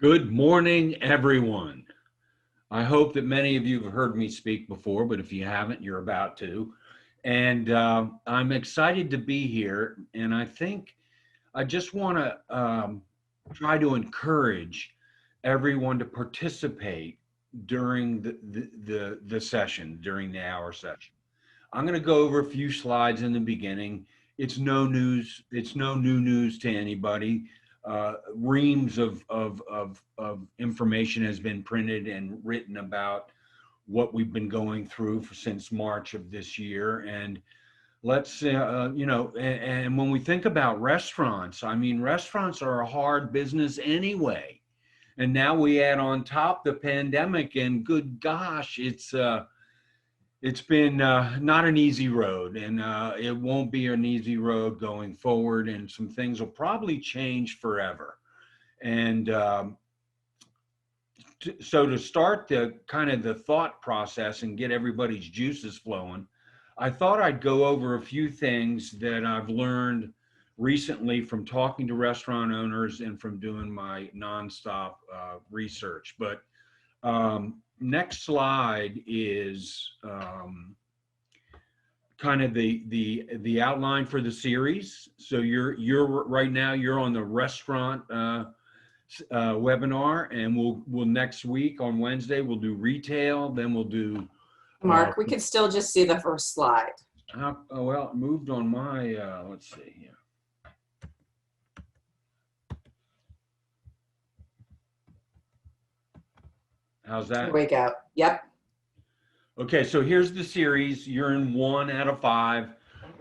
Good morning, everyone. I hope that many of you have heard me speak before, but if you haven't, you're about to. And I'm excited to be here. And I think I just want to try to encourage everyone to participate during the session, during the hour session. I'm going to go over a few slides in the beginning. It's no news. It's no new news to anybody. Reams of information has been printed and written about what we've been going through since March of this year. And let's, and when we think about restaurants, I mean, restaurants are a hard business anyway. And now we add on top the pandemic, and good gosh, it's been not an easy road, and it won't be an easy road going forward, and some things will probably change forever. And so to start the kind of the thought process and get everybody's juices flowing, I thought I'd go over a few things that I've learned recently from talking to restaurant owners and from doing my nonstop research. But next slide is kind of the outline for the series. So you're right now you're on the restaurant webinar, and we'll next week on Wednesday we'll do retail. Then we'll do Mark, we can still just see the first slide. Well, it moved on my let's see here. How's that? Here we go. Yep. Okay, so here's the series. You're in 1 out of 5.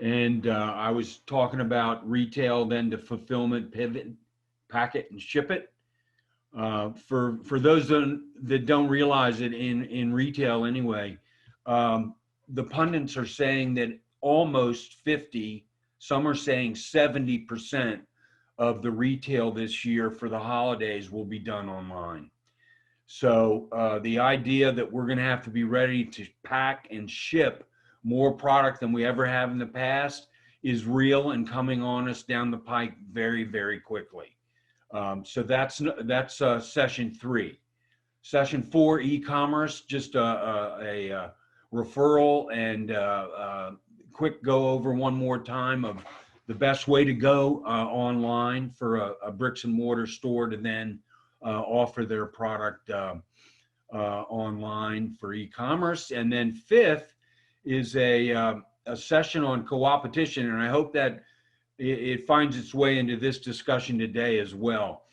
And I was talking about retail, then to fulfillment, pivot, pack it, and ship it. For those that don't realize it, in retail anyway, the pundits are saying that almost 50, some are saying 70% of the retail this year for the holidays will be done online. So the idea that we're going to have to be ready to pack and ship more product than we ever have in the past is real and coming on us down the pike very, very quickly. So that's session 3. Session 4, e-commerce, just a referral and quick go over one more time of the best way to go online for a bricks and mortar store to then offer their product online for e-commerce. And then 5th is a session on co-opetition, and I hope that it finds its way into this discussion today as well.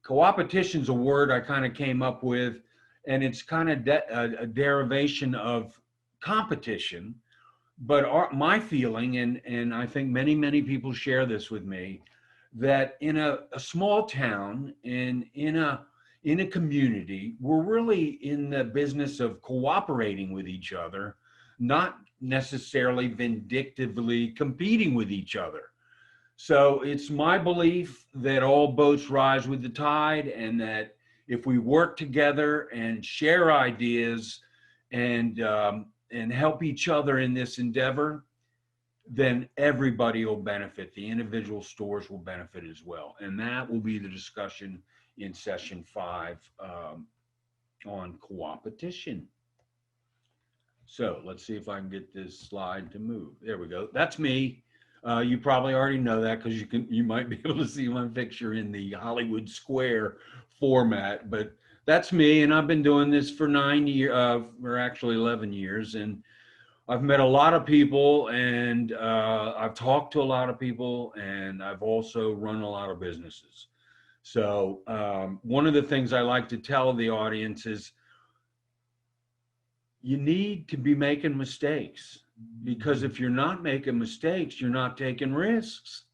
Co-opetition is a word I kind of came up with, and it's kind of a derivation of competition. But my feeling, and I think many people share this with me, that in a small town and in a community, we're really in the business of cooperating with each other, not necessarily vindictively competing with each other. So it's my belief that all boats rise with the tide, and that if we work together and share ideas and help each other in this endeavor, then everybody will benefit. The individual stores will benefit as well. And that will be the discussion in session 5 on co-opetition. So let's see if I can get this slide to move. There we go. That's me. You probably already know that because you might be able to see my picture in the Hollywood Square format, but that's me. And I've been doing this for 9 years, or actually 11 years. And I've met a lot of people, and I've talked to a lot of people, and I've also run a lot of businesses. So one of the things I like to tell the audience is you need to be making mistakes, because if you're not making mistakes, you're not taking risks.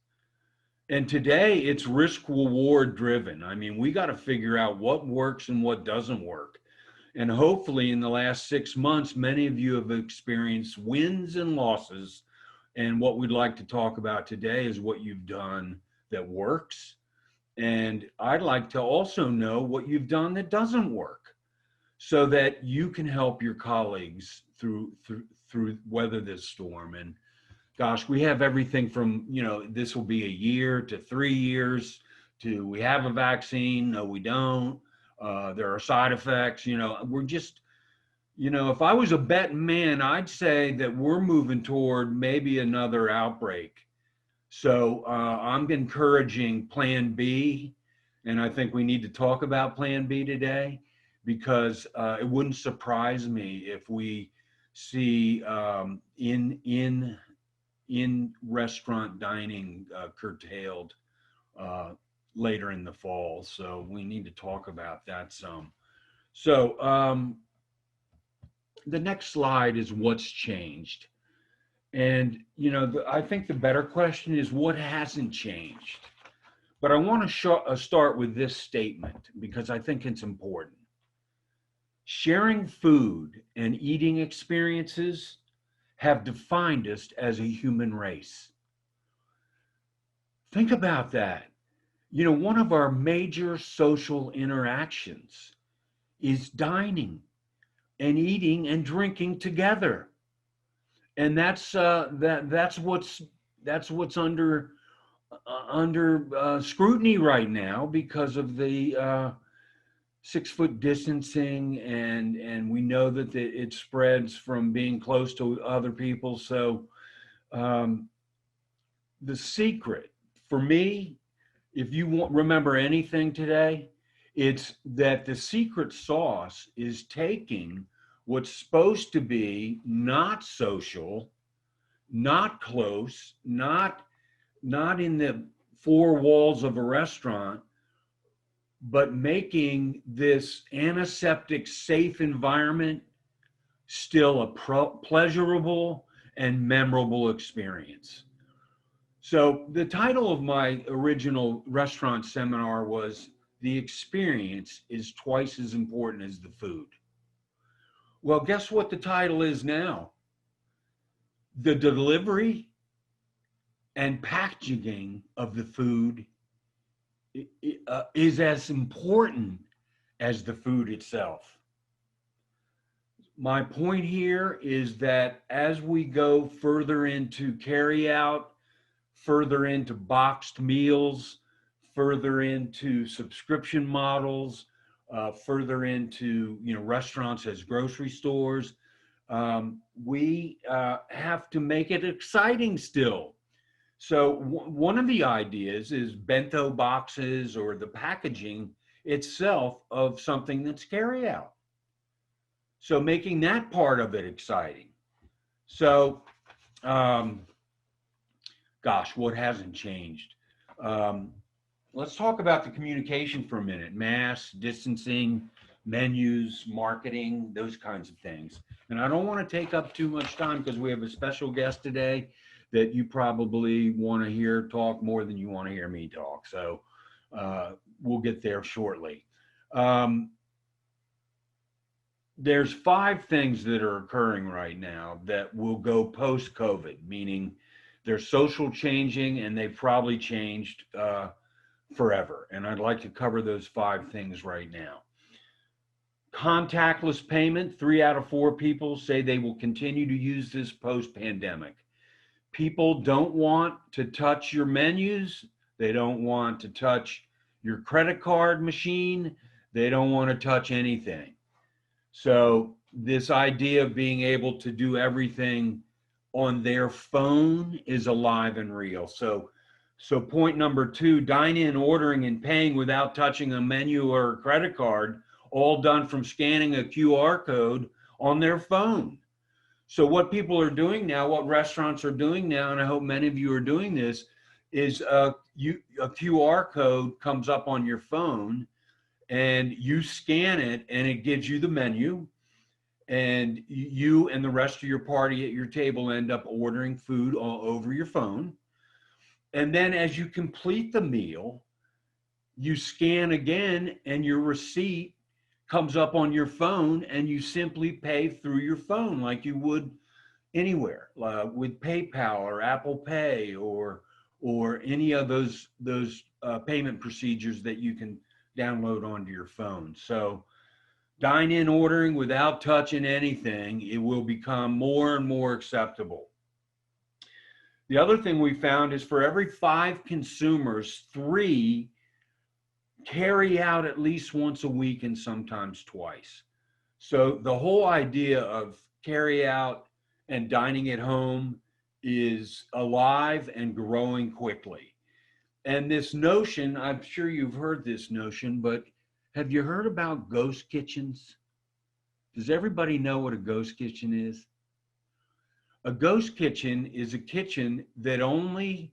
And today it's risk reward driven. I mean, we got to figure out what works and what doesn't work. And hopefully in the last 6 months, many of you have experienced wins and losses. And what we'd like to talk about today is what you've done that works. And I'd like to also know what you've done that doesn't work, so that you can help your colleagues through weather this storm. And gosh, we have everything from, this will be a year to 3 years to we have a vaccine, no, we don't. There are side effects. We're just, if I was a betting man, I'd say that we're moving toward maybe another outbreak. So I'm encouraging Plan B, and I think we need to talk about Plan B today, because it wouldn't surprise me if we see in restaurant dining curtailed later in the fall. So we need to talk about that some. So the next slide is what's changed. And, I think the better question is what hasn't changed. But I want to start with this statement because I think it's important. Sharing food and eating experiences have defined us as a human race. Think about that. One of our major social interactions is dining and eating and drinking together. And that's what's under scrutiny right now because of the 6-foot distancing, and we know that it spreads from being close to other people. So the secret for me, if you remember anything today, it's that the secret sauce is taking what's supposed to be not social, not close, not in the four walls of a restaurant, but making this antiseptic safe environment still a pleasurable and memorable experience. So the title of my original restaurant seminar was "The Experience is Twice as Important as the Food." Well, guess what the title is now? The delivery and packaging of the food is as important as the food itself. My point here is that as we go further into carry out, further into boxed meals, further into subscription models, further into restaurants as grocery stores, we have to make it exciting still. So one of the ideas is bento boxes or the packaging itself of something that's carry out. So making that part of it exciting. So, gosh, what hasn't changed? Let's talk about the communication for a minute. Masks, distancing, menus, marketing, those kinds of things. And I don't want to take up too much time because we have a special guest today that you probably want to hear talk more than you want to hear me talk. So we'll get there shortly. There's 5 things that are occurring right now that will go post-COVID, meaning they're social changing and they've probably changed forever. And I'd like to cover those 5 things right now. Contactless payment, 3 out of 4 people say they will continue to use this post-pandemic. People don't want to touch your menus. They don't want to touch your credit card machine. They don't want to touch anything. So this idea of being able to do everything on their phone is alive and real. So point number 2, dine-in ordering and paying without touching a menu or a credit card, all done from scanning a QR code on their phone. So what people are doing now, what restaurants are doing now, and I hope many of you are doing this, is a QR code comes up on your phone and you scan it and it gives you the menu, and you and the rest of your party at your table end up ordering food all over your phone. And then as you complete the meal, you scan again and your receipt comes up on your phone and you simply pay through your phone like you would anywhere, with PayPal or Apple Pay or any of those payment procedures that you can download onto your phone. So dine-in ordering without touching anything, it will become more and more acceptable. The other thing we found is for every 5 consumers, 3 carry out at least once a week and sometimes twice. So the whole idea of carry out and dining at home is alive and growing quickly. And this notion, I'm sure you've heard this notion, but have you heard about ghost kitchens? Does everybody know what a ghost kitchen is? A ghost kitchen is a kitchen that only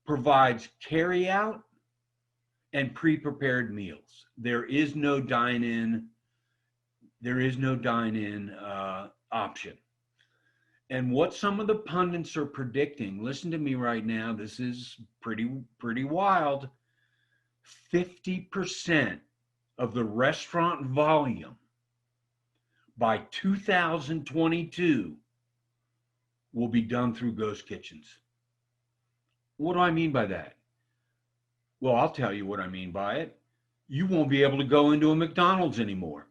provides carry out and pre-prepared meals. There is no dine-in. There is no dine-in option. And what some of the pundits are predicting, listen to me right now, this is pretty wild. 50% of the restaurant volume by 2022 will be done through ghost kitchens. What do I mean by that? Well, I'll tell you what I mean by it. You won't be able to go into a McDonald's anymore.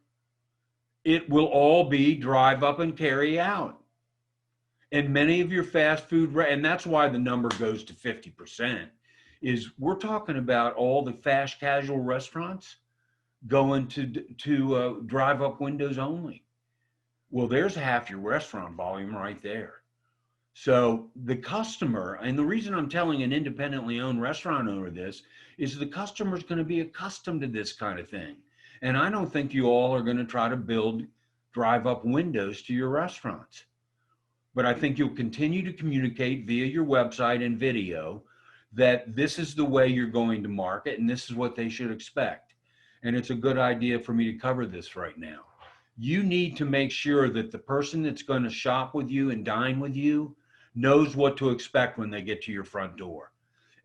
It will all be drive up and carry out. And many of your fast food, and that's why the number goes to 50%, is we're talking about all the fast casual restaurants going to drive up windows only. Well, there's half your restaurant volume right there. So the customer, and the reason I'm telling an independently owned restaurant owner this is the customer's going to be accustomed to this kind of thing. And I don't think you all are going to try to build drive up windows to your restaurants. But I think you'll continue to communicate via your website and video that this is the way you're going to market and this is what they should expect. And it's a good idea for me to cover this right now. You need to make sure that the person that's going to shop with you and dine with you knows what to expect when they get to your front door.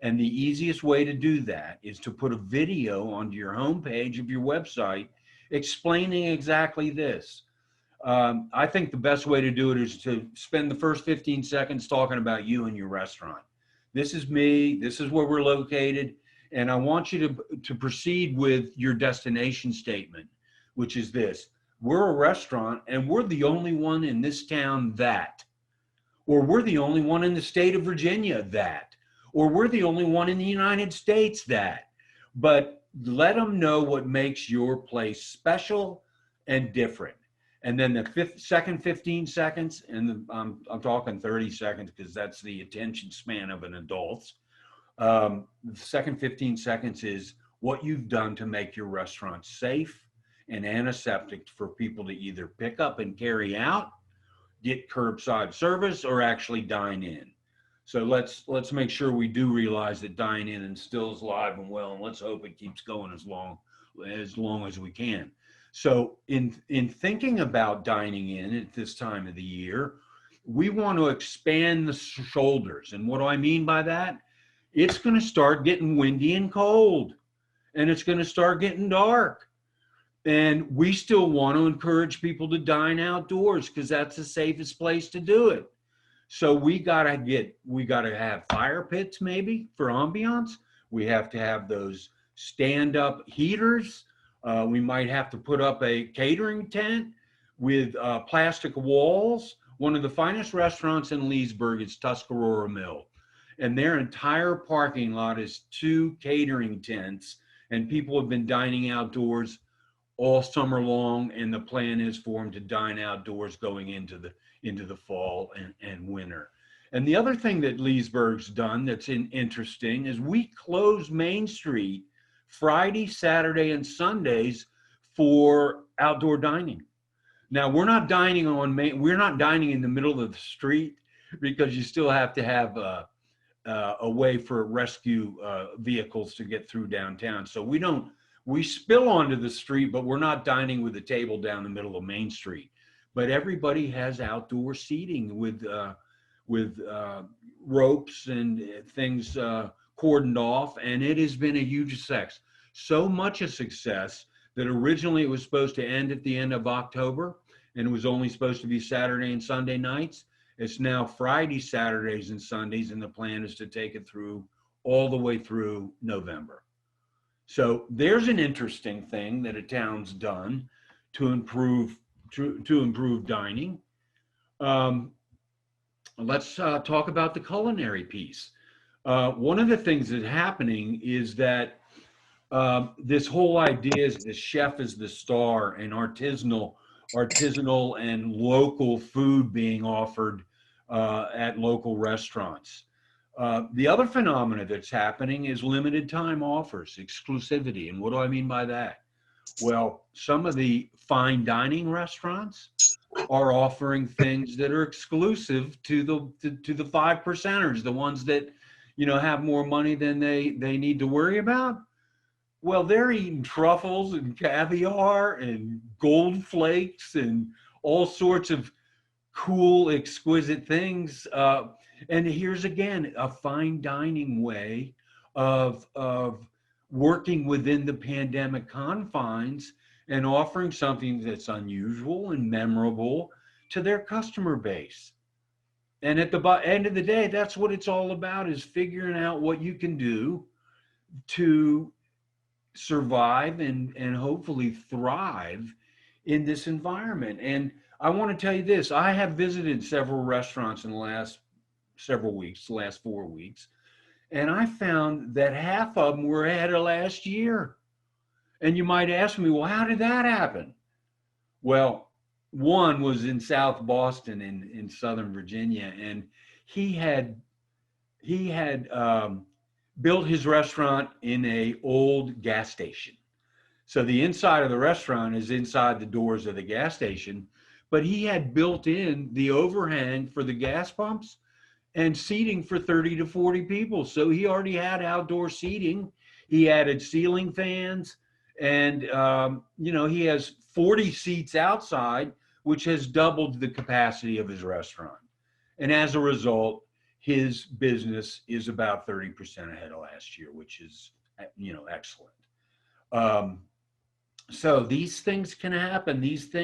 And the easiest way to do that is to put a video onto your homepage of your website explaining exactly this. I think the best way to do it is to spend the first 15 seconds talking about you and your restaurant. This is me, this is where we're located, and I want you to proceed with your destination statement, which is this: we're a restaurant and we're the only one in this town that, or we're the only one in the state of Virginia that, or we're the only one in the United States that. But let them know what makes your place special and different. And then the second 15 seconds, and I'm talking 30 seconds because that's the attention span of an adult. The second 15 seconds is what you've done to make your restaurant safe and antiseptic for people to either pick up and carry out, get curbside service, or actually dine in. So let's make sure we do realize that dine in and still is alive and well, and let's hope it keeps going as long as we can. So in thinking about dining in at this time of the year, we want to expand the shoulders. And what do I mean by that? It's going to start getting windy and cold, and it's going to start getting dark. And we still want to encourage people to dine outdoors because that's the safest place to do it. So we got to have fire pits maybe for ambiance. We have to have those stand-up heaters. We might have to put up a catering tent with plastic walls. One of the finest restaurants in Leesburg is Tuscarora Mill, and their entire parking lot is 2 catering tents, and people have been dining outdoors all summer long, and the plan is for them to dine outdoors going into the fall and winter. And the other thing that Leesburg's done that's interesting is we close Main Street Friday, Saturday, and Sundays for outdoor dining. Now we're not dining in the middle of the street because you still have to have a way for rescue vehicles to get through downtown. So we spill onto the street, but we're not dining with a table down the middle of Main Street. But everybody has outdoor seating with ropes and things cordoned off, and it has been a huge success. So much a success that originally it was supposed to end at the end of October, and it was only supposed to be Saturday and Sunday nights. It's now Friday, Saturdays, and Sundays, and the plan is to take it through all the way through November. So there's an interesting thing that a town's done to improve dining. Let's talk about the culinary piece. One of the things that's happening is that This whole idea is the chef is the star, and artisanal and local food being offered at local restaurants. The other phenomena that's happening is limited time offers, exclusivity. And what do I mean by that? Well, some of the fine dining restaurants are offering things that are exclusive to the five percenters, the ones that, have more money than they need to worry about. Well, they're eating truffles and caviar and gold flakes and all sorts of cool, exquisite things. And here's again a fine dining way of working within the pandemic confines and offering something that's unusual and memorable to their customer base. And at the end of the day, that's what it's all about, is figuring out what you can do to survive and hopefully thrive in this environment. And I want to tell you this, I have visited several restaurants in the last several weeks, the last 4 weeks, and I found that half of them were ahead of last year. And you might ask me, well, how did that happen? Well, one was in South Boston in Southern Virginia, and he had built his restaurant in a old gas station. So the inside of the restaurant is inside the doors of the gas station, but he had built in the overhang for the gas pumps and seating for 30 to 40 people. So he already had outdoor seating. He added ceiling fans, and he has 40 seats outside, which has doubled the capacity of his restaurant. And as a result, his business is about 30% ahead of last year, which is, excellent. So these things can happen. These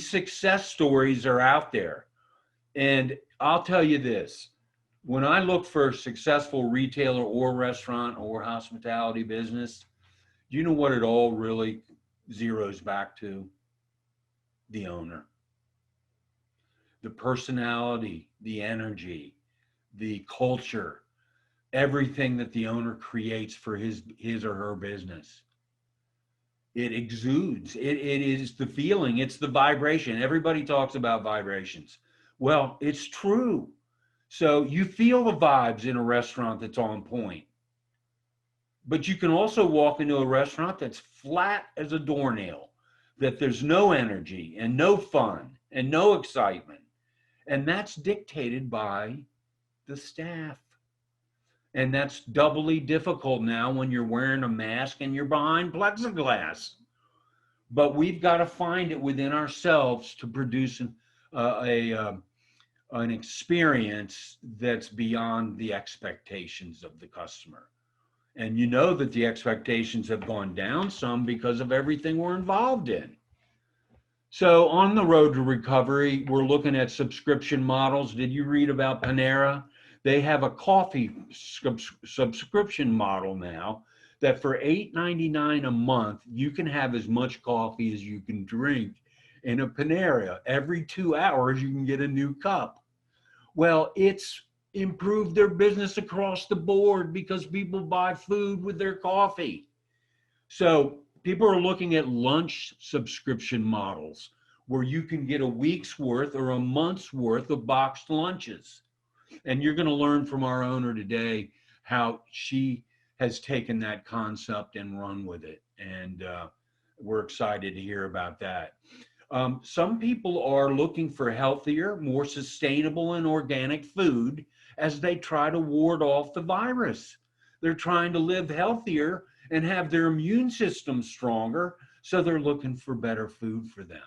success stories are out there. And I'll tell you this, when I look for a successful retailer or restaurant or hospitality business, do you know what it all really zeroes back to? The owner. The personality, the energy, the culture, everything that the owner creates for his or her business. It exudes. It is the feeling. It's the vibration. Everybody talks about vibrations. Well, it's true. So you feel the vibes in a restaurant that's on point. But you can also walk into a restaurant that's flat as a doornail, that there's no energy and no fun and no excitement. And that's dictated by the staff. And that's doubly difficult now when you're wearing a mask and you're behind plexiglass. But we've got to find it within ourselves to produce an experience that's beyond the expectations of the customer. And you know that the expectations have gone down some because of everything we're involved in. So on the road to recovery, we're looking at subscription models. Did you read about Panera? They have a coffee subscription model now that for $8.99 a month, you can have as much coffee as you can drink in a Panera. Every 2 hours, you can get a new cup. Well, it's improved their business across the board because people buy food with their coffee. So people are looking at lunch subscription models where you can get a week's worth or a month's worth of boxed lunches. And you're going to learn from our owner today how she has taken that concept and run with it. And we're excited to hear about that. Some people are looking for healthier, more sustainable and organic food as they try to ward off the virus. They're trying to live healthier and have their immune system stronger, so they're looking for better food for them.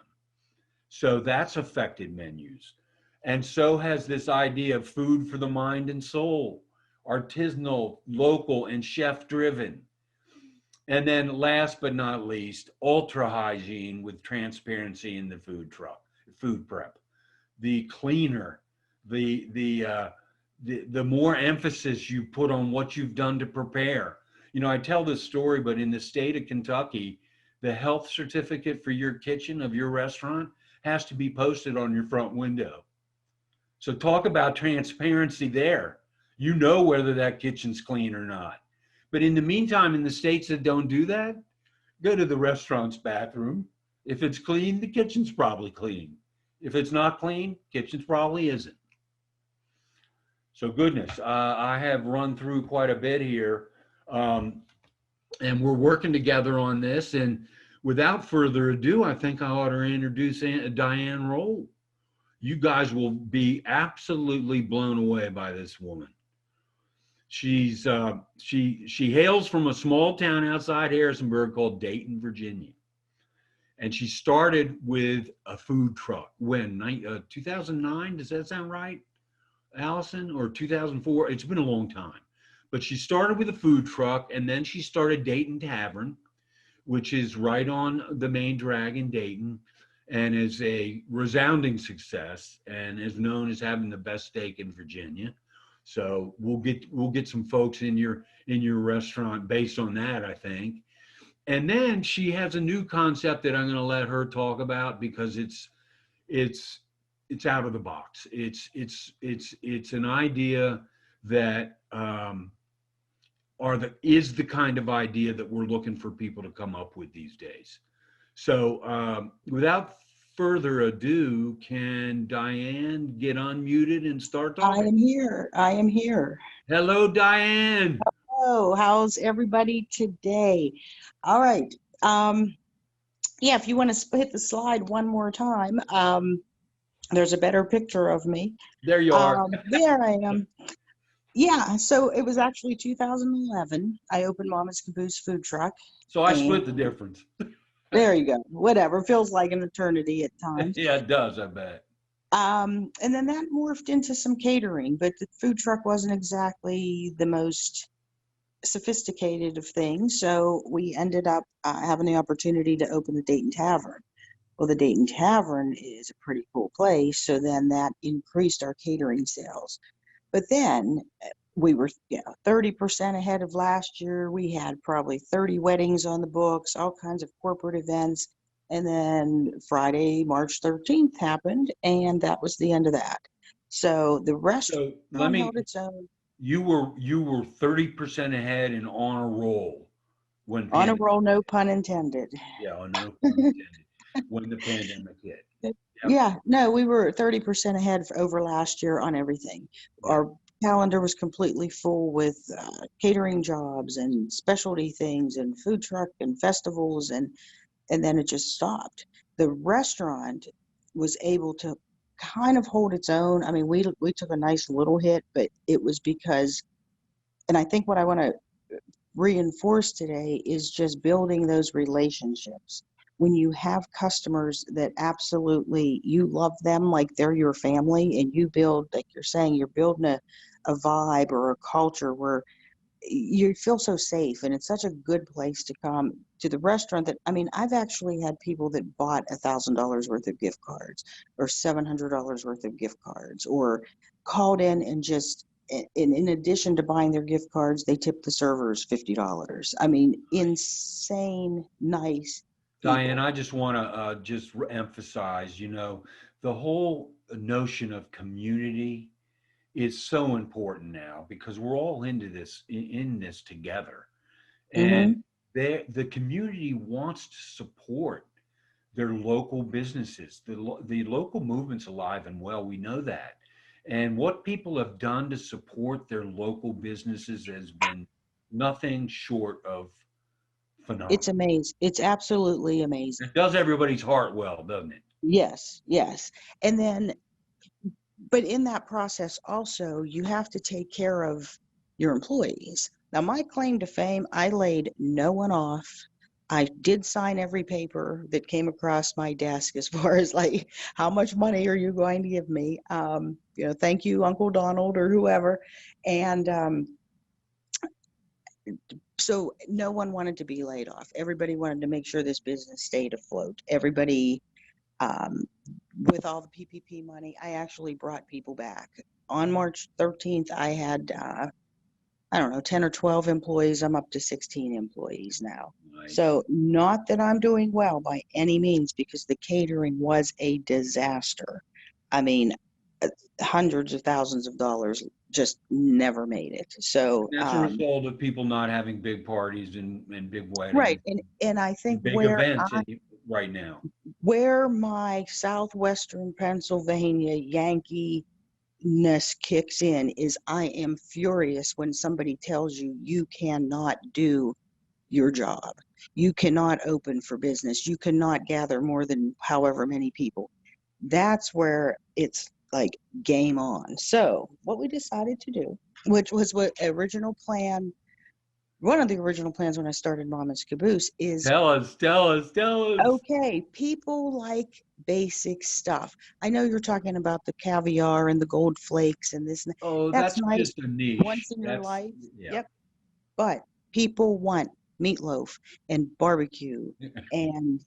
So that's affected menus. And so has this idea of food for the mind and soul, artisanal, local, and chef-driven. And then last but not least, ultra hygiene with transparency in the food prep. The cleaner, the more emphasis you put on what you've done to prepare. You know, I tell this story, but in the state of Kentucky, the health certificate for your kitchen of your restaurant has to be posted on your front window. So talk about transparency there. You know whether that kitchen's clean or not, But in the meantime, in the states that don't do that, go to the restaurant's bathroom. If it's clean, the kitchen's probably clean. If it's not clean, kitchen's probably isn't. So goodness, I have run through quite a bit here, and we're working together on this. And without further ado, I think I ought to introduce Diane Roll. You guys will be absolutely blown away by this woman. She's she hails from a small town outside Harrisonburg called Dayton, Virginia. And she started with a food truck when 2009, does that sound right, Allison? Or 2004? It's been a long time. But she started with a food truck, and then she started Dayton Tavern, which is right on the main drag in Dayton, and is a resounding success and is known as having the best steak in Virginia. So we'll get some folks in your restaurant based on that, I think. And then she has a new concept that I'm going to let her talk about because it's out of the box. It's an idea that is the kind of idea that we're looking for people to come up with these days. So without further ado, can Diane get unmuted and start talking? I am here. I am here. Hello, Diane. Hello. How's everybody today? All right. Yeah, if you want to hit the slide one more time, there's a better picture of me. There you are. There I am. Yeah, so it was actually 2011. I opened Mama's Caboose food truck. So I split the difference. There you go. Whatever. Feels like an eternity at times. Yeah, it does, I bet. And then that morphed into some catering, but the food truck wasn't exactly the most sophisticated of things. So we ended up having the opportunity to open the Dayton Tavern. Well, the Dayton Tavern is a pretty cool place. So then that increased our catering sales. But then we were 30% ahead of last year. We had probably 30 weddings on the books, all kinds of corporate events. And then Friday, March 13th happened, and that was the end of that. So the restaurant held its own. You were 30% ahead and on a roll when on a roll, no pun intended. Yeah, no pun intended. When the pandemic hit. Yep. Yeah, no, we were 30% ahead over last year on everything. Yep. Our calendar was completely full with catering jobs and specialty things and food truck and festivals, and then it just stopped. The restaurant was able to kind of hold its own. I mean, we took a nice little hit, but it was because, and I think what I want to reinforce today is just building those relationships. When you have customers that absolutely, you love them like they're your family, and you build, like you're saying, you're building a vibe or a culture where you feel so safe, and it's such a good place to come to the restaurant. That, I mean, I've actually had people that bought $1,000 worth of gift cards or $700 worth of gift cards, or called in and just, in addition to buying their gift cards, they tipped the servers $50. I mean, insane, nice. Diane, I just want to just emphasize, the whole notion of community is so important now, because we're all in this together. And the community wants to support their local businesses. The local movement's alive and well, we know that. And what people have done to support their local businesses has been nothing short of phenomenal. It's amazing. It's absolutely amazing. It does everybody's heart well, doesn't it? Yes, yes. And then, but in that process also, you have to take care of your employees. Now, my claim to fame, I laid no one off. I did sign every paper that came across my desk as far as like, how much money are you going to give me? Thank you, Uncle Donald or whoever. And so no one wanted to be laid off. Everybody wanted to make sure this business stayed afloat. Everybody, with all the PPP money, I actually brought people back. On March 13th, I had, 10 or 12 employees. I'm up to 16 employees now. Nice. So not that I'm doing well by any means, because the catering was a disaster. I mean, hundreds of thousands of dollars, just never made it. So, That's a result of people not having big parties and big weddings right. And I think and big events right now. where my Southwestern Pennsylvania Yankee ness kicks in is I am furious when somebody tells you you cannot do your job. You cannot open for business. You cannot gather more than however many people. That's where it's like game on. So what we decided to do, which was what original plan, one of the original plans when I started Mama's Caboose is, Tell us. okay, people like basic stuff. I know you're talking about the caviar and the gold flakes and this, and that. Oh, That's that's nice just a niche. once in your life. Yeah. Yep. But people want meatloaf and barbecue and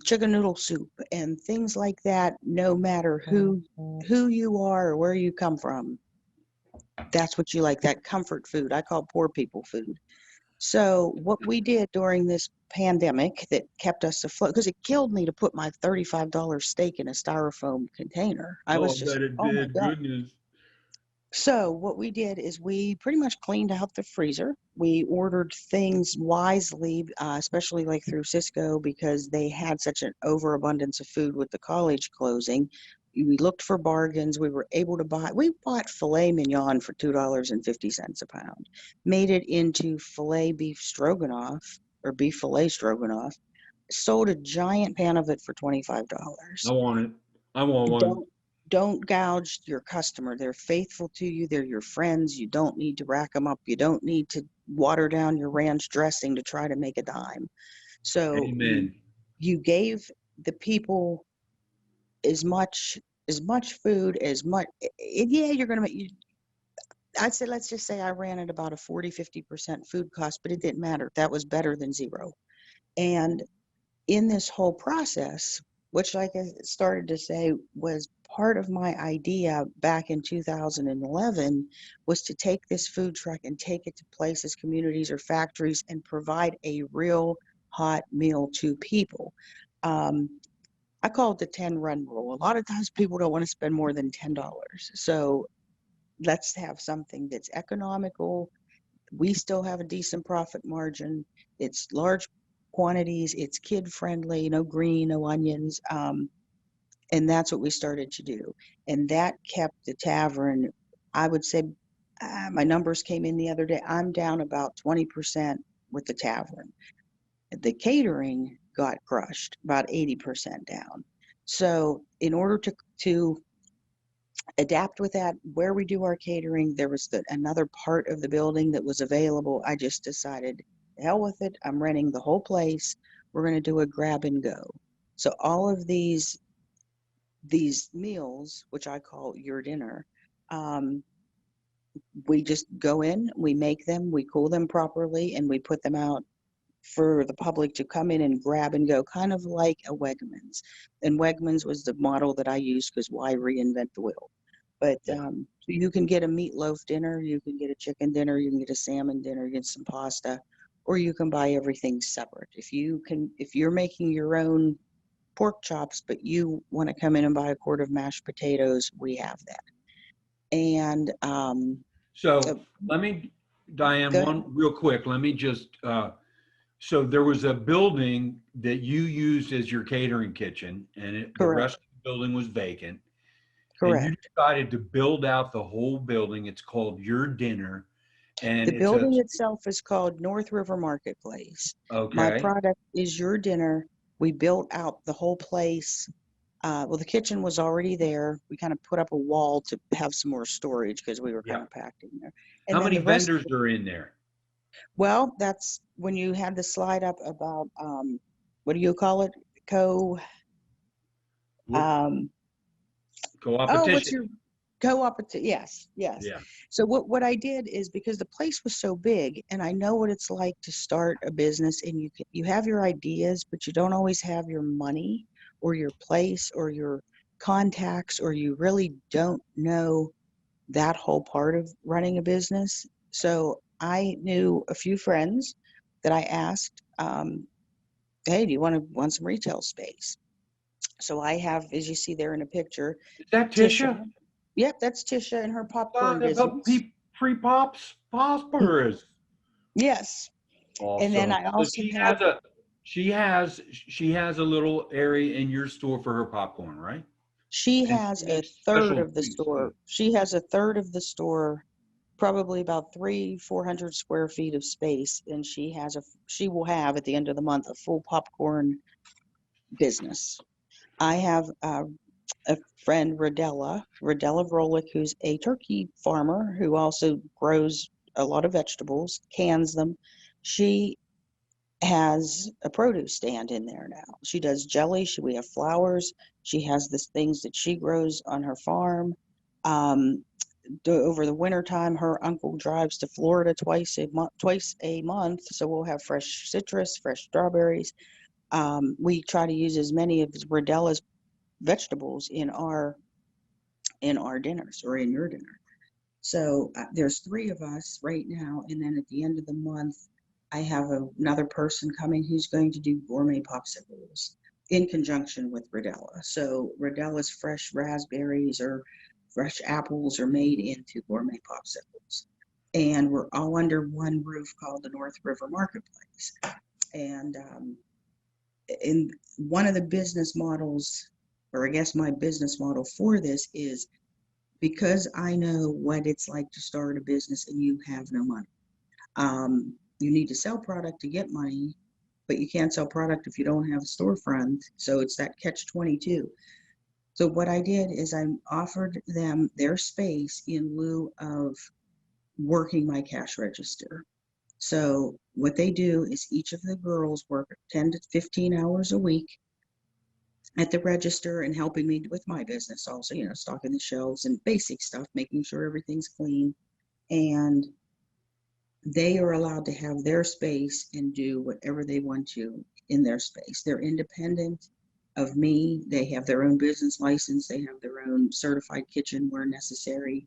chicken noodle soup and things like that, no matter who you are or where you come from. That's what you like, that comfort food. I call poor people food. So what we did during this pandemic that kept us afloat, because it killed me to put my $35 steak in a styrofoam container. I was Oh, I just, bet it oh my did. God. Goodness. So what we did is we pretty much cleaned out the freezer. We ordered things wisely, especially like through Cisco, because they had such an overabundance of food with the college closing. We looked for bargains. We were able to we bought filet mignon for $2.50 a pound, made it into filet beef stroganoff or beef filet stroganoff, sold a giant pan of it for $25. I want it. I want one. Don't gouge your customer. They're faithful to you. They're your friends. You don't need to rack them up. You don't need to water down your ranch dressing to try to make a dime. So Amen. you gave the people as much food as much. Yeah, you're gonna make. I'd say let's just say I ran at about a 40-50% food cost, but it didn't matter. That was better than zero. And in this whole process, which, like I started to say, was part of my idea back in 2011, was to take this food truck and take it to places, communities, or factories and provide a real hot meal to people. I call it the 10-run rule. A lot of times people don't want to spend more than $10. So let's have something that's economical. We still have a decent profit margin. It's large quantities. It's kid friendly, no green, no onions. And that's what we started to do. And that kept the tavern, I would say, my numbers came in the other day. I'm down about 20% with the tavern. The catering got crushed, about 80% down. So in order to adapt with that, where we do our catering, there was another part of the building that was available. I just decided, hell with it. I'm renting the whole place. We're going to do a grab and go. So all of these meals, which I call your dinner, we just go in, we make them, we cool them properly, and we put them out for the public to come in and grab and go, kind of like a Wegmans. And Wegmans was the model that I used because why reinvent the wheel? But you can get a meatloaf dinner, you can get a chicken dinner, you can get a salmon dinner, you get some pasta, or you can buy everything separate. If you're making your own pork chops, but you want to come in and buy a quart of mashed potatoes, we have that. And So let me, Diane, one real quick. Let me just, so there was a building that you used as your catering kitchen, and the rest of the building was vacant. Correct. And you decided to build out the whole building. It's called Your Dinner. And the building itself is called North River Marketplace. Okay. My product is Your Dinner. We built out the whole place. Well, the kitchen was already there. We kind of put up a wall to have some more storage because we were kind of packed in there. And how many vendors are in there? Well, that's when you had the slide up about, what do you call it? Co-opetition. Oh, what's your co-opetition? Yes. Yeah. So what I did is, because the place was so big and I know what it's like to start a business, and you have your ideas, but you don't always have your money or your place or your contacts, or you really don't know that whole part of running a business. So I knew a few friends that I asked, hey, do you want some retail space? So I have, as you see there in a picture, is that Tisha? Yep, that's Tisha and her popcorn business. Free pops, phosphorus. Yes. Awesome. And then I So also have, she has a little area in your store for her popcorn, right? she And has she a makes third special of the treats, store. too. She has a third of the store, probably about 400 square feet of space. And she will have at the end of the month a full popcorn business. I have a friend, Rodella Vrolick, who's a turkey farmer who also grows a lot of vegetables, cans them. She has a produce stand in there now. She does jelly. We have flowers. She has the things that she grows on her farm. Um, Over the winter time, her uncle drives to Florida twice a month, so we'll have fresh citrus, fresh strawberries. We try to use as many of Rodella's vegetables in our dinners or in your dinner. So there's 3 of us right now, and then at the end of the month, I have another person coming who's going to do gourmet popsicles in conjunction with Rodella. So Rodella's fresh raspberries or fresh apples are made into gourmet popsicles. And we're all under one roof called the North River Marketplace. And in one of the business models, or I guess my business model for this is, because I know what it's like to start a business and you have no money. You need to sell product to get money, but you can't sell product if you don't have a storefront. So it's that catch-22. So what I did is I offered them their space in lieu of working my cash register. So what they do is each of the girls work 10 to 15 hours a week at the register and helping me with my business also, stocking the shelves and basic stuff, making sure everything's clean. And they are allowed to have their space and do whatever they want to in their space. They're independent of me. They have their own business license. They have their own certified kitchen where necessary.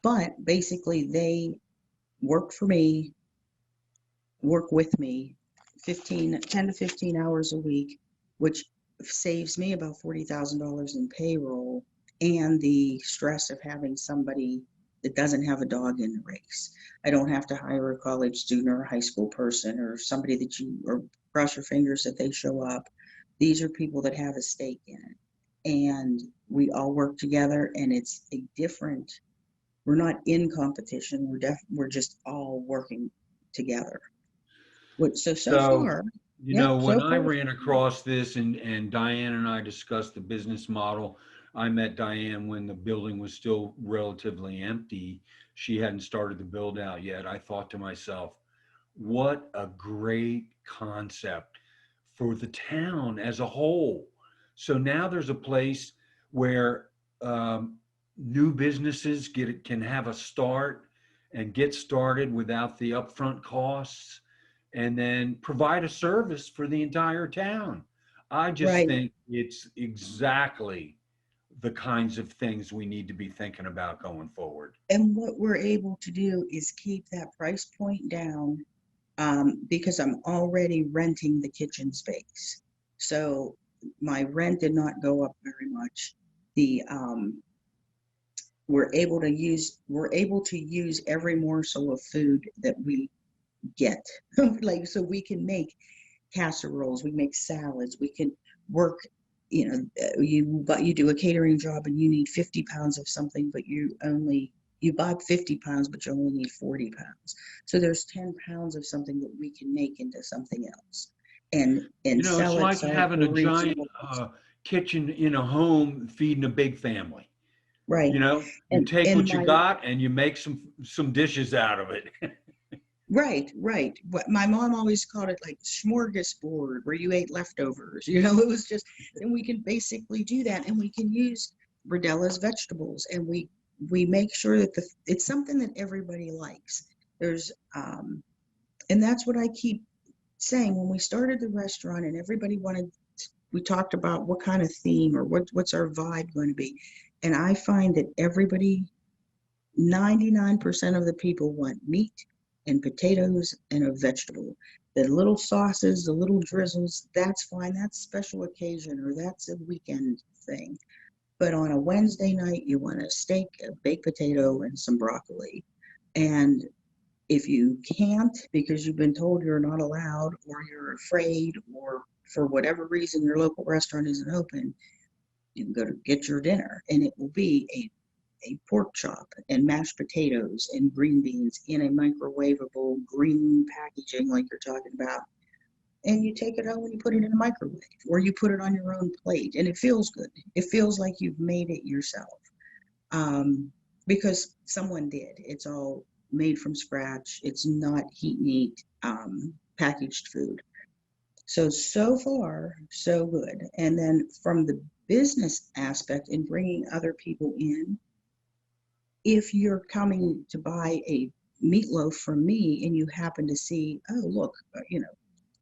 But basically they work for me, work with me 10 to 15 hours a week, which saves me about $40,000 in payroll and the stress of having somebody that doesn't have a dog in the race. I don't have to hire a college student or a high school person or somebody or cross your fingers that they show up. These are people that have a stake in it. And we all work together, and it's we're not in competition. We're just all working together. So far, When I ran across this and Diane and I discussed the business model, I met Diane when the building was still relatively empty. She hadn't started the build out yet. I thought to myself, what a great concept for the town as a whole. So now there's a place where new businesses can have a start and get started without the upfront costs, and then provide a service for the entire town. I just think it's exactly the kinds of things we need to be thinking about going forward. And what we're able to do is keep that price point down, because I'm already renting the kitchen space. So my rent did not go up very much. We're able to use every morsel of food that we get. So we can make casseroles, we make salads, we can work, you do a catering job and you need 50 pounds of something, but you buy 50 pounds, but you only need 40 pounds. So there's 10 pounds of something that we can make into something else and sell it's like having a giant kitchen in a home feeding a big family. Right. You take what you got and you make some dishes out of it. Right. What my mom always called it, like smorgasbord, where you ate leftovers. It was just, and we can basically do that, and we can use Rodella's vegetables, and we make sure that it's something that everybody likes. There's and that's what I keep saying when we started the restaurant, and everybody we talked about what kind of theme or what's our vibe going to be, and I find that 99% of the people want meat and potatoes and a vegetable. The little sauces, the little drizzles, that's fine. That's special occasion, or that's a weekend thing. But on a Wednesday night, you want a steak, a baked potato, and some broccoli. And if you can't because you've been told you're not allowed, or you're afraid, or for whatever reason your local restaurant isn't open, you can go to get your dinner, and it will be a pork chop and mashed potatoes and green beans in a microwavable green packaging like you're talking about. And you take it home and you put it in a microwave, or you put it on your own plate, and it feels good. It feels like you've made it yourself, because someone did. It's all made from scratch. It's not heat and eat packaged food. So far, so good. And then from the business aspect and bringing other people in, if you're coming to buy a meatloaf from me and you happen to see, oh, look,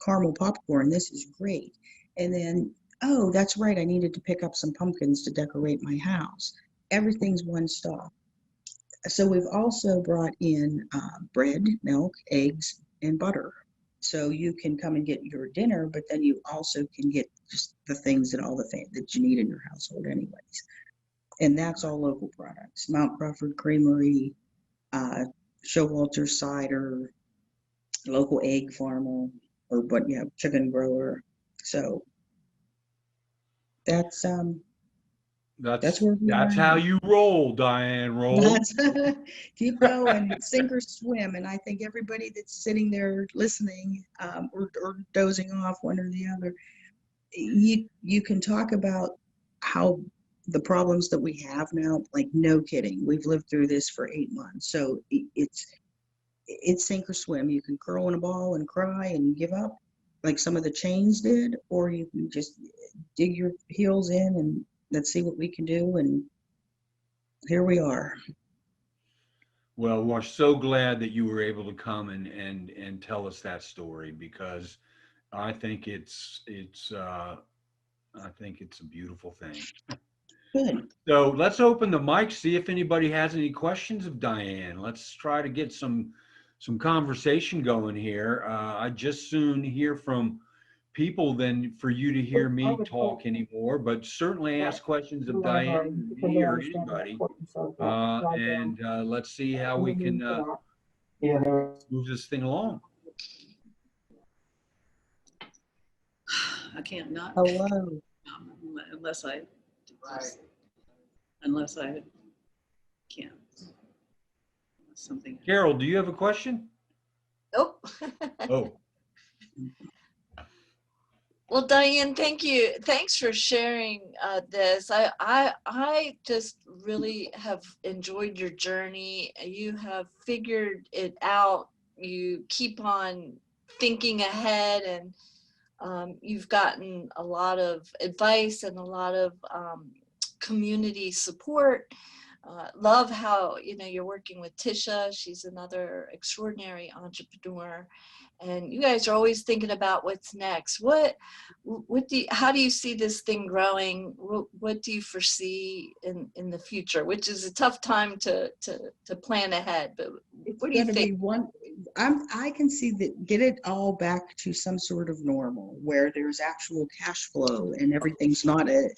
caramel popcorn, this is great. And then, oh, that's right, I needed to pick up some pumpkins to decorate my house. Everything's one stop. So we've also brought in bread, milk, eggs, and butter. So you can come and get your dinner, but then you also can get just the things that that you need in your household anyways. And that's all local products. Mount Crawford Creamery, Showalter cider, local egg farmer, chicken grower. So that's where we That's are. how you roll, Diane. Roll. That's keep going, sink or swim. And I think everybody that's sitting there listening, or dozing off, one or the other, you can talk about how the problems that we have now, like, no kidding, we've lived through this for 8 months. So it's sink or swim. You can curl in a ball and cry and give up like some of the chains did, or you can just dig your heels in and let's see what we can do. And here we are. Well, we're so glad that you were able to come and tell us that story, because I think it's a beautiful thing. Good. So let's open the mic, see if anybody has any questions of Diane. Let's try to get some conversation going here. I just soon hear from people than for you to hear me talk anymore, but certainly ask questions of Diane, me, or anybody. And let's see how we can move this thing along. I can't not. Hello. Unless I can't. Something. Carol, do you have a question? Nope. Oh. Well, Diane, thank you. Thanks for sharing this. I just really have enjoyed your journey. You have figured it out. You keep on thinking ahead, and you've gotten a lot of advice and a lot of community support. Love how you're working with Tisha. She's another extraordinary entrepreneur, and you guys are always thinking about what's next. How do you see this thing growing? What do you foresee in the future? Which is a tough time to plan ahead, but what do you think? I can see that, get it all back to some sort of normal where there's actual cash flow and everything's not a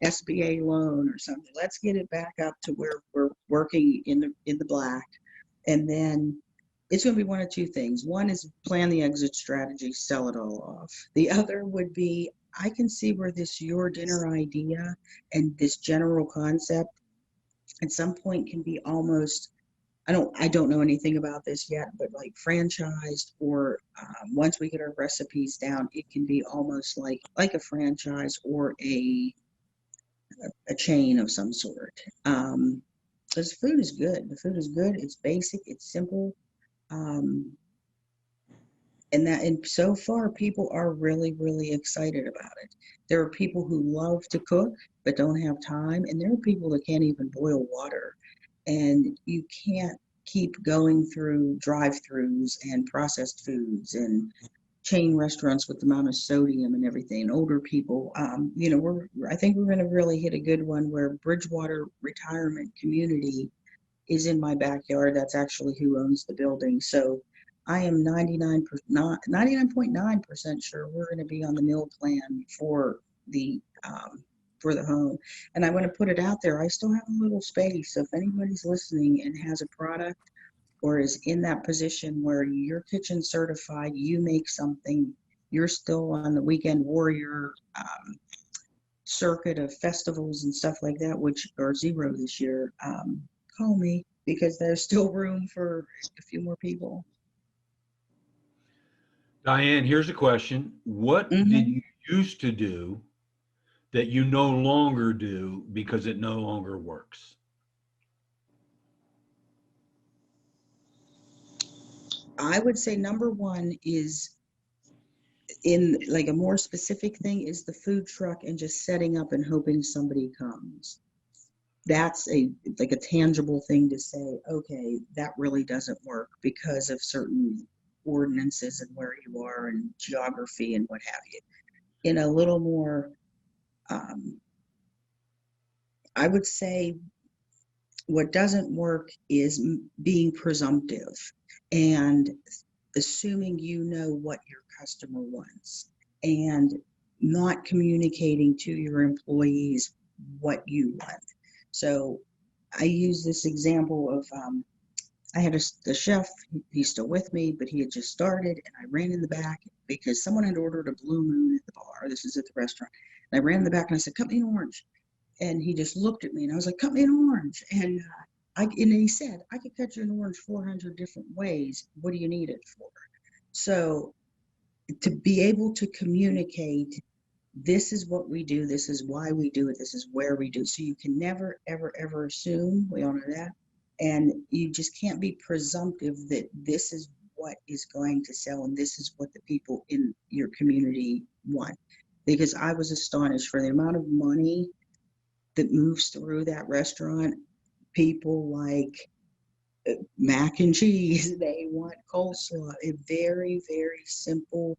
SBA loan or something. Let's get it back up to where we're working in the black, and then it's going to be one of two things. One is plan the exit strategy, sell it all off. The other would be, I can see where this your dinner idea and this general concept at some point can be almost, I don't know anything about this yet, but like franchised, or once we get our recipes down, it can be almost like a franchise or a chain of some sort. Because the food is good. The food is good. It's basic. It's simple. And so far, people are really, really excited about it. There are people who love to cook but don't have time, and there are people that can't even boil water. And you can't keep going through drive-throughs and processed foods and chain restaurants with the amount of sodium and everything. And older people, I think we're going to really hit a good one where Bridgewater Retirement Community is in my backyard. That's actually who owns the building. So I am 99.9% sure we're going to be on the meal plan for the for the home. And I want to put it out there. I still have a little space. So if anybody's listening and has a product or is in that position where you're kitchen certified, you make something, you're still on the weekend warrior circuit of festivals and stuff like that, which are zero this year, call me, because there's still room for a few more people. Diane, here's a question. What did you used to do that you no longer do because it no longer works? I would say number one is, in like a more specific thing, is the food truck and just setting up and hoping somebody comes. That's like a tangible thing to say, okay, that really doesn't work because of certain ordinances and where you are and geography and what have you. In a little more, I would say what doesn't work is being presumptive and assuming you know what your customer wants and not communicating to your employees what you want. So I use this example of, I had the chef, he's still with me, but he had just started, and I ran in the back because someone had ordered a Blue Moon at the bar. This is at the restaurant. And I ran in the back and I said, cut me an orange. And he just looked at me and I was like, cut me an orange. And and he said, I could cut you an orange 400 different ways. What do you need it for? So to be able to communicate, this is what we do, this is why we do it, this is where we do it. So you can never, ever, ever assume, we all know that. And you just can't be presumptive that this is what is going to sell and this is what the people in your community want. Because I was astonished for the amount of money that moves through that restaurant. People like mac and cheese, they want coleslaw. A very, very simple,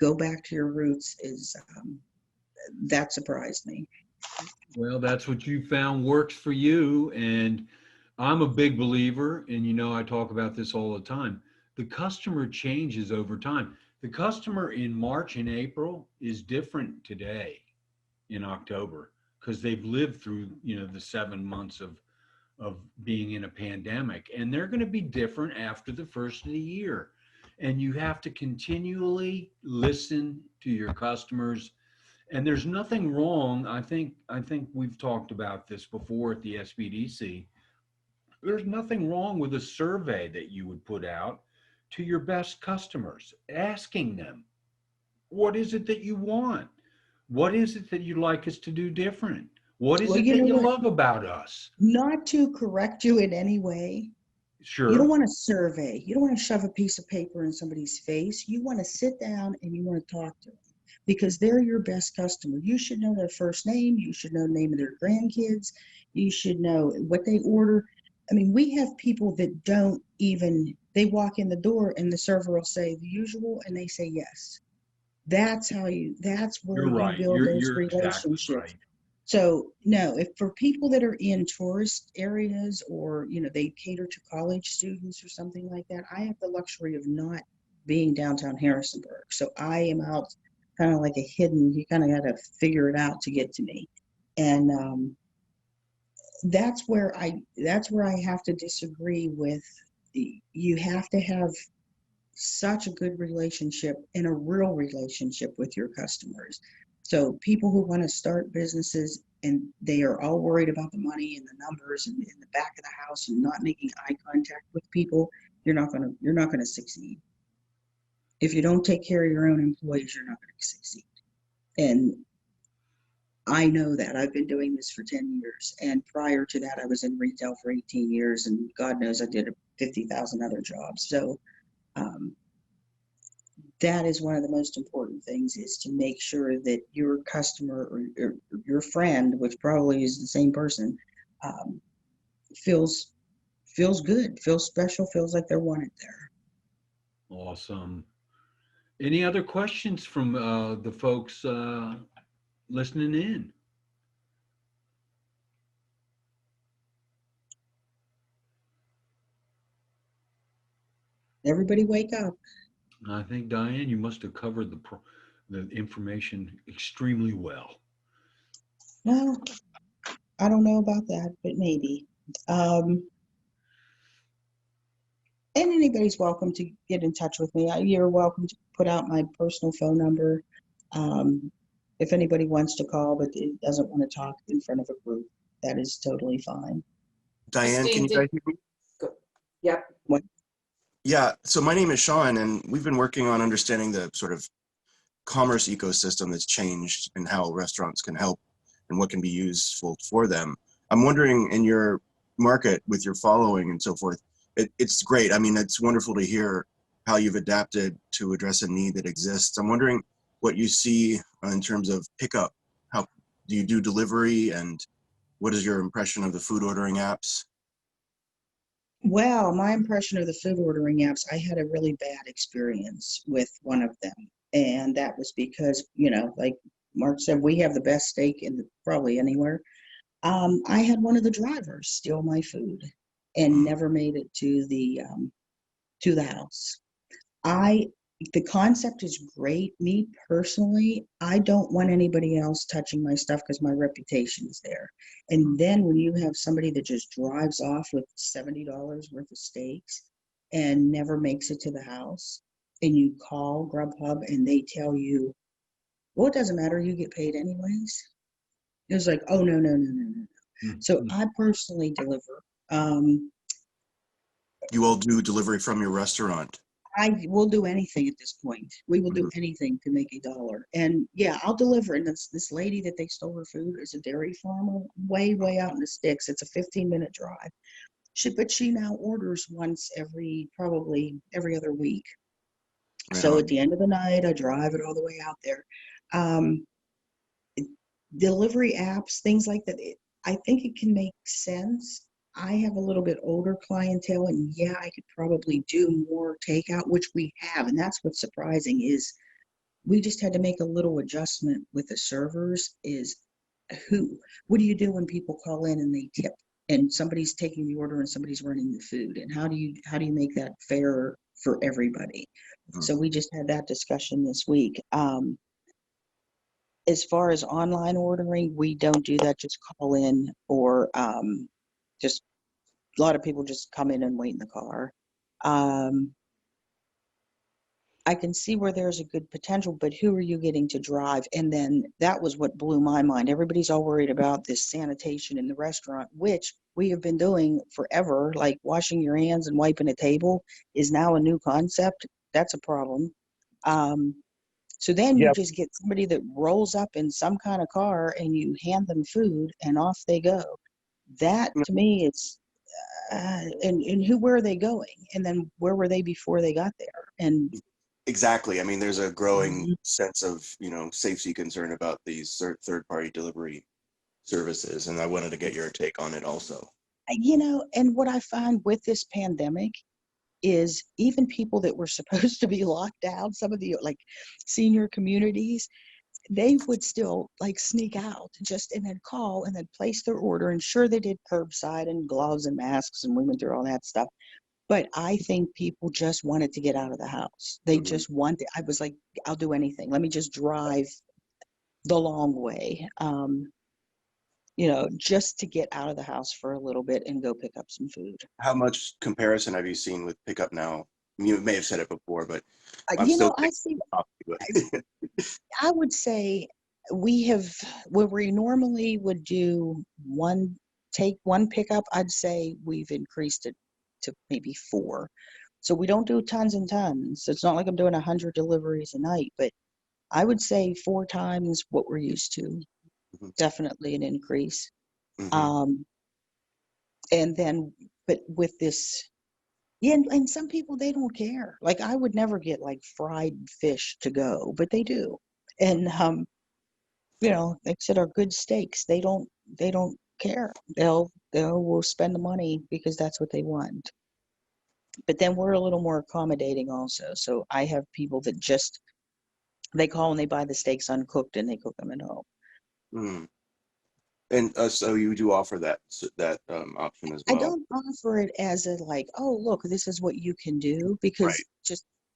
go back to your roots is, that surprised me. Well, that's what you found works for you. And I'm a big believer, and you know, I talk about this all the time. The customer changes over time. The customer in March and April is different today in October because they've lived through, you know, the 7 months of being in a pandemic, and they're going to be different after the first of the year. And you have to continually listen to your customers. And there's nothing wrong. I think we've talked about this before at the SBDC. There's nothing wrong with a survey that you would put out to your best customers, asking them, what is it that you want? What is it that you'd like us to do different? What is it that you love about us? Not to correct you in any way. Sure. You don't want a survey. You don't want to shove a piece of paper in somebody's face. You want to sit down and you want to talk to them because they're your best customer. You should know their first name. You should know the name of their grandkids. You should know what they order. I mean, we have people that don't even, they walk in the door and the server will say the usual and they say yes. That's where you build those relationships. Exactly right. So no, if for people that are in tourist areas or, you know, they cater to college students or something like that, I have the luxury of not being downtown Harrisonburg. So I am out kind of like a hidden, you kind of got to figure it out to get to me. And that's where I have to disagree with, you have to have such a good relationship and a real relationship with your customers. So people who want to start businesses and they are all worried about the money and the numbers and in the back of the house and not making eye contact with people, you're not going to succeed. If you don't take care of your own employees, you're not going to succeed. And I know that. I've been doing this for 10 years. And prior to that, I was in retail for 18 years. And God knows I did 50,000 other jobs. So that is one of the most important things, is to make sure that your customer or your friend, which probably is the same person, feels good, feels special, feels like they're wanted there. Awesome. Any other questions from the folks listening in? Everybody wake up. I think, Diane, you must have covered the information extremely well. Well, I don't know about that, but maybe. And anybody's welcome to get in touch with me. You're welcome to put out my personal phone number. If anybody wants to call but it doesn't want to talk in front of a group, that is totally fine. Diane, can Christine, you guys hear me? Yep. Yeah, so my name is Sean, and we've been working on understanding the sort of commerce ecosystem that's changed and how restaurants can help and what can be useful for them. I'm wondering, in your market with your following and so forth, it's great. I mean, it's wonderful to hear how you've adapted to address a need that exists. I'm wondering what you see in terms of pickup. How do you do delivery, and what is your impression of the food ordering apps? Well, my impression of the food ordering apps, I had a really bad experience with one of them. And that was because, like Mark said, we have the best steak probably anywhere. I had one of the drivers steal my food and never made it to the house. The concept is great. Me personally, I don't want anybody else touching my stuff because my reputation is there. And then when you have somebody that just drives off with $70 worth of steaks and never makes it to the house, and you call Grubhub and they tell you, well, it doesn't matter, you get paid anyways. It's like, oh, no, no, no, no, no. Mhm. So I personally deliver. You all do delivery from your restaurant? I will do anything at this point. We will do anything to make $1. And yeah, I'll deliver. And this lady that they stole her food is a dairy farmer way, way out in the sticks. It's a 15-minute drive. But she now orders probably every other week. Right So on. at the end of the night, I drive it all the way out there. Delivery apps, things like that, I think it can make sense. I have a little bit older clientele, and yeah, I could probably do more takeout, which we have. And that's what's surprising is we just had to make a little adjustment with the servers what do you do when people call in and they tip and somebody's taking the order and somebody's running the food? And how do you make that fair for everybody? So we just had that discussion this week. As far as online ordering, we don't do that. Just call in or just a lot of people just come in and wait in the car. I can see where there's a good potential, but who are you getting to drive? And then that was what blew my mind. Everybody's all worried about this sanitation in the restaurant, which we have been doing forever. Like washing your hands and wiping a table is now a new concept. That's a problem. So then you just get somebody that rolls up in some kind of car and you hand them food and off they go. That to me is, and where are they going? And then where were they before they got there? And Exactly. I mean, there's a growing sense of, safety concern about these third-party delivery services, and I wanted to get your take on it also. And what I find with this pandemic is even people that were supposed to be locked down, some of the like senior communities, they would still like sneak out and then call and then place their order. And sure, they did curbside and gloves and masks, and we went through all that stuff. But I think people just wanted to get out of the house. They just wanted, I was like, I'll do anything. Let me just drive the long way, just to get out of the house for a little bit and go pick up some food. How much comparison have you seen with pickup now? You may have said it before, but I would say where we normally would do one pickup, I'd say we've increased it to maybe 4. So we don't do tons and tons. It's not like I'm doing 100 deliveries a night, but I would say 4 times what we're used to. Definitely an increase. And then, but with this, and some people, they don't care. Like I would never get like fried fish to go, but they do. And, they said are good steaks. They don't care. Will spend the money because that's what they want. But then we're a little more accommodating also. So I have people that they call and they buy the steaks uncooked and they cook them at home. And so you do offer that option as well? I don't offer it as a like, oh, look, this is what you can do, because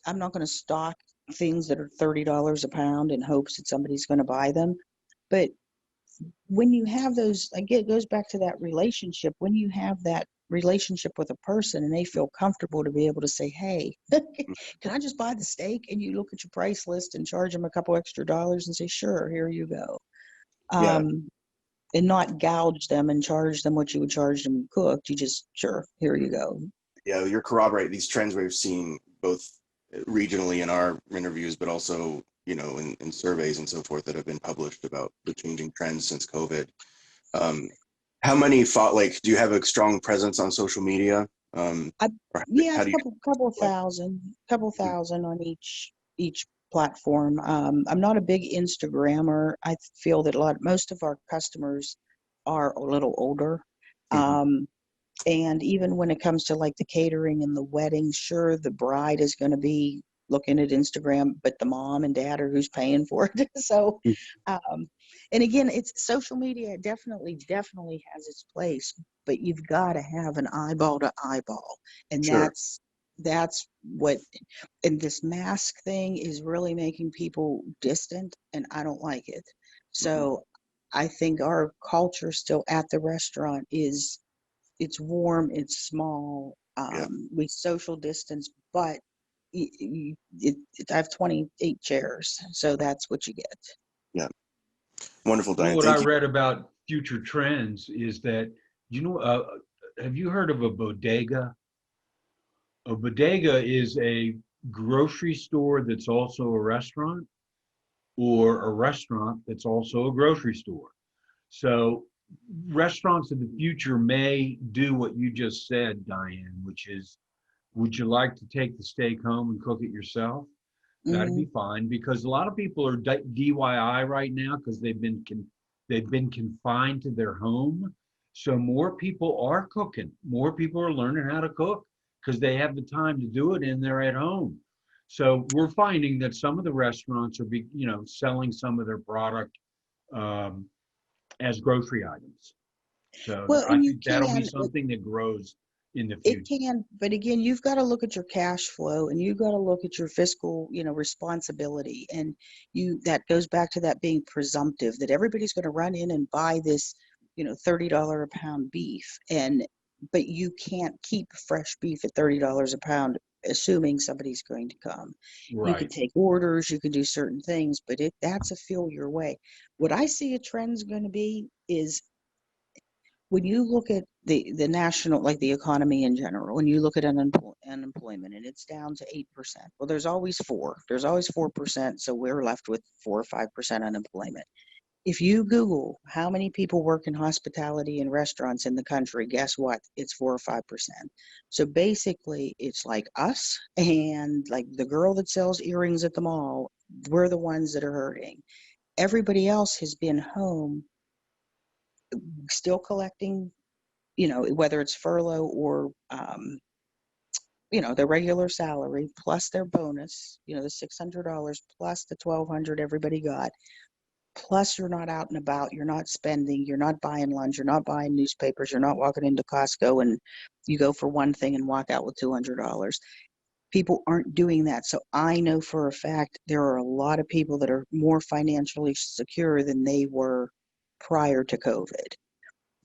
I'm not going to stock things that are $30 a pound in hopes that somebody's going to buy them. But when you have those, again, it goes back to that relationship. When you have that relationship with a person and they feel comfortable to be able to say, hey, can I just buy the steak? And you look at your price list and charge them a couple extra dollars and say, sure, here you go. Yeah. And not gouge them and charge them what you would charge them cooked. You just, sure, here you go. Yeah, you're corroborating these trends we've seen both regionally in our interviews, but also, you know, in surveys and so forth that have been published about the changing trends since COVID. How many do you have a strong presence on social media? Yeah, how a do you, couple thousand on each platform. I'm not a big Instagrammer. I feel that most of our customers are a little older. And even when it comes to like the catering and the wedding, sure, the bride is going to be looking at Instagram, but the mom and dad are who's paying for it. So, and again, it's social media definitely has its place, but you've got to have an eyeball to eyeball. And Sure. that's what, and this mask thing is really making people distant, and I don't like it. So I think our culture still at the restaurant it's warm, it's small, Yeah. we social distance, but I have 28 chairs, so that's what you get. Yeah. Wonderful, You know Diane. what I Thank you. read about future trends is that, have you heard of a bodega? A bodega is a grocery store that's also a restaurant, or a restaurant that's also a grocery store. So restaurants of the future may do what you just said, Diane, which is, would you like to take the steak home and cook it yourself? That'd be fine, because a lot of people are DIY right now because they've been confined to their home. So more people are cooking. More people are learning how to cook because they have the time to do it and they're at home. So we're finding that some of the restaurants are selling some of their product as grocery items. So Well, I and you think that'll be can, something that grows in the it future. can, but again, you've got to look at your cash flow and you've got to look at your fiscal, responsibility. And that goes back to that being presumptive, that everybody's going to run in and buy this, $30 a pound beef. But you can't keep fresh beef at $30 a pound, assuming somebody's going to come. You can Right. take orders, you can do certain things, but that's a feel your way. What I see a trend's going to be is, when you look at the national, like the economy in general, when you look at unemployment and it's down to 8%, well, there's always 4%. So we're left with 4 or 5% unemployment. If you Google how many people work in hospitality and restaurants in the country, guess what? It's 4 or 5%. So basically, it's like us and like the girl that sells earrings at the mall. We're the ones that are hurting. Everybody else has been home, still collecting, whether it's furlough or, their regular salary plus their bonus, the $600 plus the $1,200 everybody got. Plus, you're not out and about, you're not spending, you're not buying lunch, you're not buying newspapers, you're not walking into Costco and you go for one thing and walk out with $200. People aren't doing that. So I know for a fact there are a lot of people that are more financially secure than they were prior to COVID.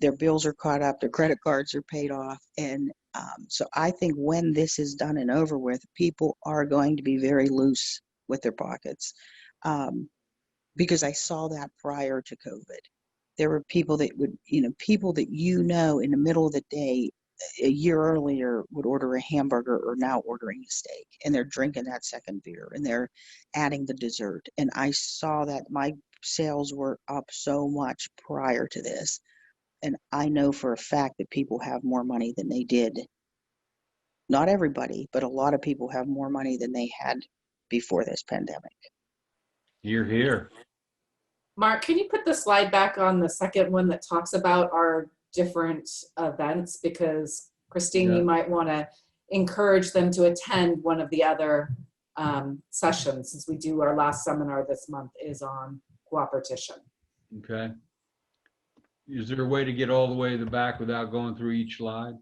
Their bills are caught up, their credit cards are paid off. And so I think when this is done and over with, people are going to be very loose with their pockets, because I saw that prior to COVID. There were people that would, people that in the middle of the day, a year earlier would order a hamburger or now ordering a steak, and they're drinking that second beer and they're adding the dessert. And I saw that my sales were up so much prior to this. And I know for a fact that people have more money than they did. Not everybody, but a lot of people have more money than they had before this pandemic. You're here. Mark, can you put the slide back on the second one that talks about our different events? Because Christine, Yeah. you might want to encourage them to attend one of the other sessions, since we do our last seminar this month is on cooperation. Okay. Is there a way to get all the way to the back without going through each slide?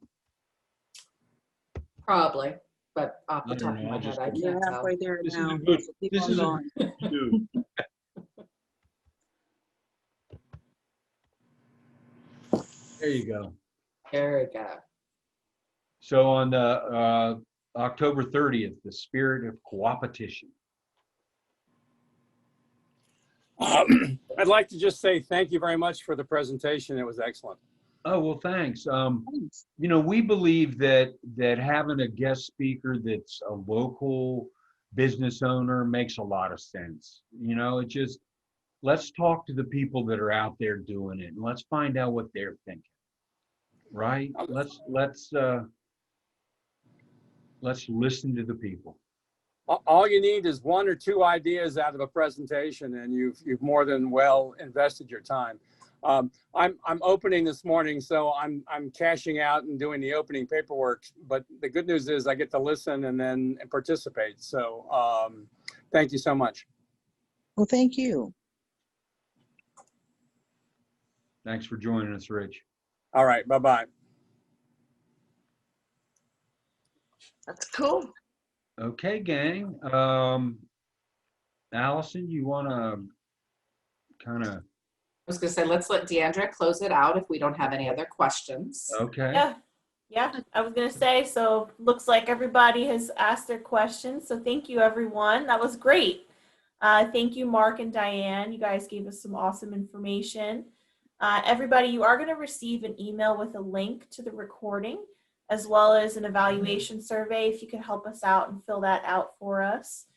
Probably, but off the I top don't of know, my I just- head, I You're can't tell. halfway there This is now. a good, So keep this on is a going. good do. There you go. There we go. So on the October 30th, the spirit of coopetition. I'd like to just say thank you very much for the presentation. It was excellent. Oh, well, thanks. Thanks. You know, we believe that having a guest speaker that's a local business owner makes a lot of sense. You know, it just, let's talk to the people that are out there doing it and let's find out what they're thinking. Right? Let's listen to the people. All you need is one or two ideas out of a presentation, and you've more than well invested your time. I'm opening this morning, so I'm cashing out and doing the opening paperwork. But the good news is I get to listen and then participate. So thank you so much. Well, thank you. Thanks for joining us, Rich. All right, bye-bye. That's cool. Okay, gang. Allison, you want to kind of, I was gonna say, let's let Deandra close it out if we don't have any other questions. okay. Yeah, I was gonna say, so looks like everybody has asked their questions. So thank you, everyone. That was great. Thank you, Mark and Diane. You guys gave us some awesome information. Everybody, you are gonna receive an email with a link to the recording, as well as an evaluation survey. If you could help us out and fill that out for us.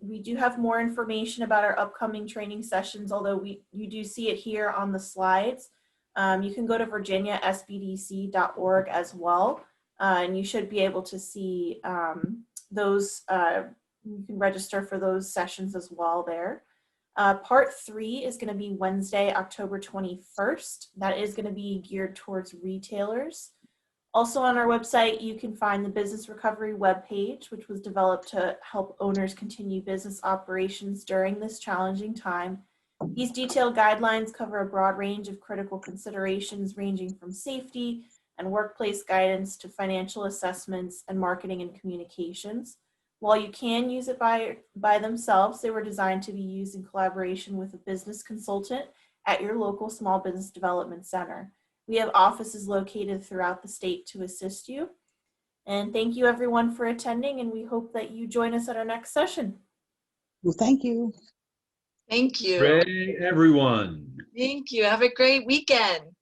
We do have more information about our upcoming training sessions, although you do see it here on the slides. You can go to virginiasbdc.org as well, and you should be able to see those. You can register for those sessions as well there. Part 3 is going to be Wednesday, October 21st. That is going to be geared towards retailers. Also on our website, you can find the business recovery webpage, which was developed to help owners continue business operations during this challenging time. These detailed guidelines cover a broad range of critical considerations ranging from safety and workplace guidance to financial assessments and marketing and communications. While you can use it by themselves, they were designed to be used in collaboration with a business consultant at your local small business development center. We have offices located throughout the state to assist you. And thank you everyone for attending, and we hope that you join us at our next session. Well, thank you. Thank you. Ready, everyone. Thank you. Have a great weekend.